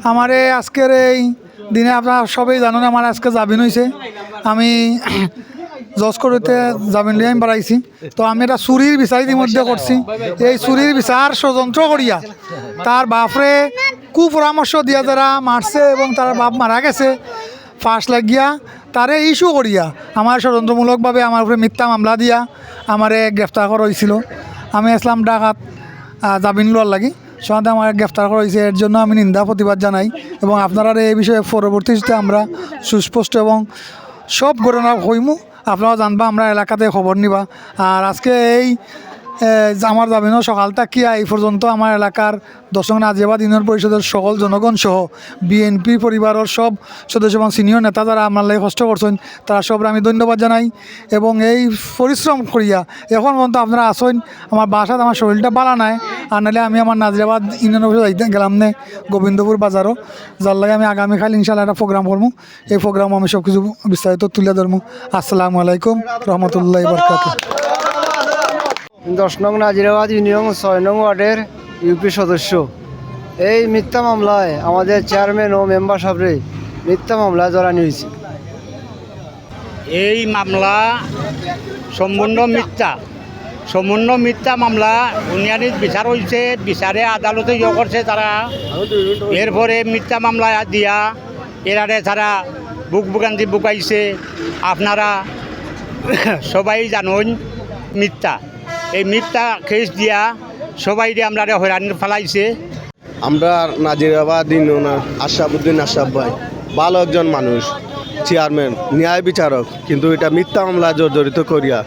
আমারে আজকের এই দিনে আপনারা সবাই জানেন আমার আজকে জামিন হয়েছে। আমি জজ করতে জামিন লিয়ে আমি বাড়াইছি। তো আমি এটা চুরির বিচার ইতিমধ্যে করছি। এই চুরির বিচার ষড়যন্ত্র করিয়া তার বাপরে কুপরামর্শ দিয়া যারা মারছে এবং তার বাপ মারা গেছে ফাঁস লাগিয়া তারে ইস্যু করিয়া আমার ষড়যন্ত্রমূলকভাবে আমার উপরে মিথ্যা মামলা দিয়া আমারে গ্রেফতার করা হয়েছিল। আমি আসলাম ডাকাত জামিন লওয়ার লাগি, সাথে আমার গ্রেফতার করা হয়েছে। এর জন্য আমি নিন্দা প্রতিবাদ জানাই এবং আপনারা এই বিষয়ে পরবর্তীতে আমরা সুস্পষ্ট এবং সব ঘটনা হইমু, আপনারা জানবা, আমরা এলাকাতে খবর নিবা। আর আজকে এই আমার জামিনও সকাল থাকিয়া এই পর্যন্ত আমার এলাকার 10 নং নাজিরাবাদ ইউনিয়ন পরিষদের সকল জনগণ সহ বিএনপি পরিবারের সব সদস্য এবং সিনিয়র নেতা যারা আমার লাগে কষ্ট করছেন তারা সব আমি ধন্যবাদ জানাই। এবং এই পরিশ্রম করিয়া এখন পর্যন্ত আপনারা আসেন। আমার বাসাত আমার শরীরটা ভালো নাই, আর নাহলে আমি আমার নাজিরাবাদ ইউনিয়ন অফিসে যাইতে গেলাম নে গোবিন্দপুর বাজারও, যার লাগে আমি আগামীকাল ইনশাল্লাহ একটা প্রোগ্রাম করবো। এই প্রোগ্রাম আমি সব কিছু বিস্তারিত তুলে ধরবো। আসসালামু আলাইকুম রহমতুল্লাহ বরকাতুহ। 10 নং নাজিরাবাদ ইউনিয়ন 6 নং ওয়ার্ডের ইউপি সদস্য। এই মিথ্যা মামলায় আমাদের চেয়ারম্যান ও মেম্বার সাহেবরে মিথ্যা মামলায় জড়ানো হয়েছে। এই মামলা সম্পূর্ণ মিথ্যা মামলা। উনিয়ানিত বিচার হয়েছে, বিচারে আদালতে ইয়ে করছে তারা। এরপরে মিথ্যা মামলা দিয়া এরারে তারা বুকান্তি বুকাইছে। আপনারা সবাই জানুন মিথ্যা, এই মিথ্যা কেস দিয়া সবাই দিয়ে আমরা হয়রানি ফেলাইছে। আমরা নাজিরাবাদ ইউনিয়নের আশরাফুদ্দিন আশরাফ ভাই ভালো একজন মানুষ, চেয়ারম্যান, ন্যায় বিচারক, কিন্তু এটা মিথ্যা মামলা জড়িত করিয়া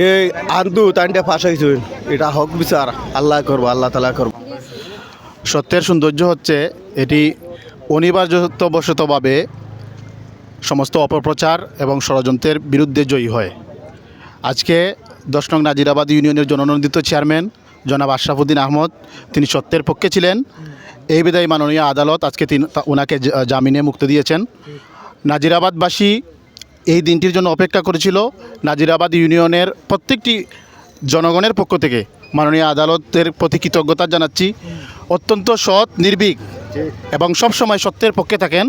এই আন্দু তাইনটা ফাঁস হয়েছে। এটা হক বিচার আল্লাহ করবো, আল্লাহ তালা করবো। সত্যের সৌন্দর্য হচ্ছে এটি অনিবার্যবশতভাবে সমস্ত অপপ্রচার এবং ষড়যন্ত্রের বিরুদ্ধে জয়ী হয়। আজকে 10 নং নাজিরাবাদ ইউনিয়নের জননন্দিত চেয়ারম্যান জনাব আশরাফুদ্দিন আহমদ তিনি সত্যের পক্ষে ছিলেন। এই বিধায় মাননীয় আদালত আজকে ওনাকে জামিনে মুক্তি দিয়েছেন। নাজিরাবাদবাসী এই দিনটির জন্য অপেক্ষা করেছিল। নাজিরাবাদ ইউনিয়নের প্রত্যেকটি জনগণের পক্ষ থেকে মাননীয় আদালতের প্রতি কৃতজ্ঞতা জানাচ্ছি। অত্যন্ত সৎ, নির্ভীক এবং সবসময় সত্যের পক্ষে থাকেন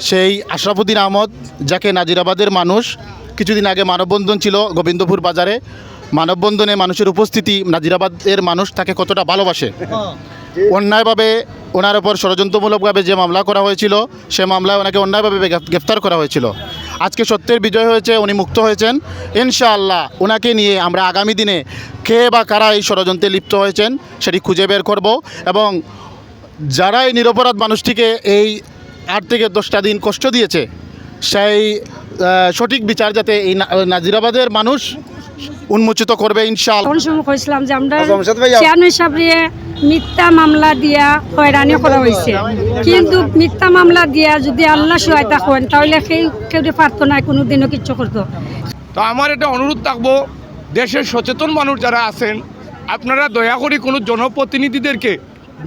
সেই আশরাফুদ্দিন আহমদ, যাকে নাজিরাবাদের মানুষ, কিছুদিন আগে মানববন্ধন ছিল গোবিন্দপুর বাজারে, মানববন্ধনে মানুষের উপস্থিতি, নাজিরাবাদের মানুষ তাকে কতটা ভালোবাসে। অন্যায়ভাবে ওনার ওপর ষড়যন্ত্রমূলকভাবে যে মামলা করা হয়েছিল সে মামলায় ওনাকে অন্যায়ভাবে গ্রেফতার করা হয়েছিল। আজকে সত্যের বিজয় হয়েছে, উনি মুক্ত হয়েছেন। ইনশাআল্লাহ ওনাকে নিয়ে আমরা আগামী দিনে কে বা কারা এই ষড়যন্ত্রে লিপ্ত হয়েছেন সেটি খুঁজে বের করব এবং যারা এই নিরপরাধ মানুষটিকে এই 8 থেকে 10টা দিন কষ্ট দিয়েছে সেই সঠিক বিচার যাতে এই নাজিরাবাদের মানুষ উন্মোচিত করবে ইনশাআল্লাহ। কইছিলাম যে আমরা চেয়ারম্যান সাহেবরে মিথ্যা মামলা দিয়া হয়রানি করা হয়েছে, কিন্তু মিথ্যা মামলা দিয়া যদি আল্লাহ সহায়তা করেন তাহলে কেউ পারতো না কোনোদিনও কিচ্ছু করতো। তো আমার এটা অনুরোধ থাকবো, দেশের সচেতন মানুষ যারা আছেন আপনারা দয়া করে কোনো জনপ্রতিনিধিদেরকে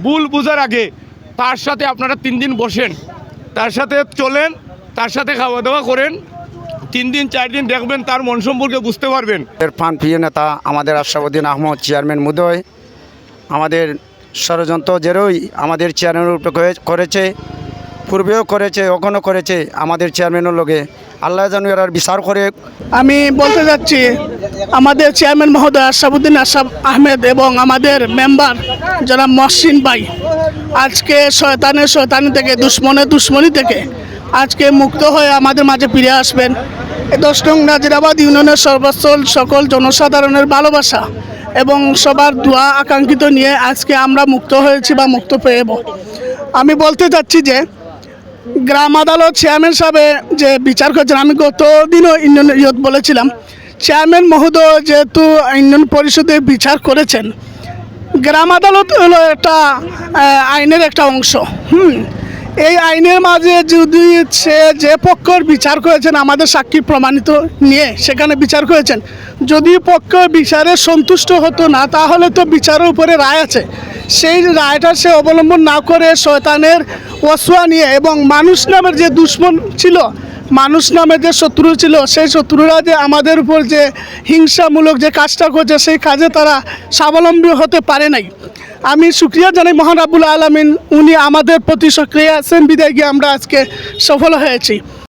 ভুল বোঝার আগে তার সাথে আপনারা 3 দিন বসেন, তার সাথে চলেন, তার সাথে খাওয়া দাওয়া করেন। 3 দিন 4 দিন দেখবেন তার মন সম্পর্কে বুঝতে পারবেন। প্রিয় নেতা আমাদের আশরাফুদ্দিন আহমদ চেয়ারম্যান মহোদয় আমাদের ষড়যন্ত্র যেরই আমাদের চেয়ারম্যানের উপরে করেছে, পূর্বেও করেছে, এখনও করেছে। আমাদের চেয়ারম্যানের লগে আল্লাহ যেন এর বিচার করে। আমি বলতে যাচ্ছি আমাদের চেয়ারম্যান মহোদয় আশরাফুদ্দিন আশরাফ আহমেদ এবং আমাদের মেম্বার যারা মহসিন ভাই আজকে শয়তানি থেকে দুশ্মনী থেকে আজকে মুক্ত হয়ে আমাদের মাঝে ফিরে আসবেন। 10 নং নাজিরাবাদ ইউনিয়নের সর্বস্তর সকল জনসাধারণের ভালোবাসা এবং সবার দোয়া আকাঙ্ক্ষিত নিয়ে আজকে আমরা মুক্ত হয়েছি বা মুক্ত পেয়েব। আমি বলতে চাচ্ছি যে গ্রাম আদালত চেয়ারম্যান সাহেব যে বিচার করেছেন, আমি গত দিনও ইউনিয়ন বলেছিলাম চেয়ারম্যান মহোদয় যেহেতু ইউনিয়ন পরিষদে বিচার করেছেন, গ্রাম আদালত হলো একটা আইনের একটা অংশ। এই আইনের মাঝে যদি সে যে পক্ষর বিচার করেছেন আমাদের সাক্ষী প্রমাণিত নিয়ে সেখানে বিচার করেছেন, যদি পক্ষ বিচারে সন্তুষ্ট হতো না তাহলে তো বিচারের উপরে রায় আছে, সেই রায়টা সে অবলম্বন না করে শয়তানের ওয়াসওয়া নিয়ে এবং মানুষ নামের যে দুশ্মন ছিল, মানুষ নামের যে শত্রু ছিল, সেই শত্রুরা যে আমাদের উপর যে হিংসামূলক যে কাজটা করছে সেই কাজে তারা স্বাবলম্বী হতে পারে নাই। আমি শুক্রিয়া জানাই মহান রাব্বুল আলামিন, উনি আমাদের প্রতি সক্রিয় আছেন বিদায় গিয়ে আমরা আজকে সফল হয়েছি।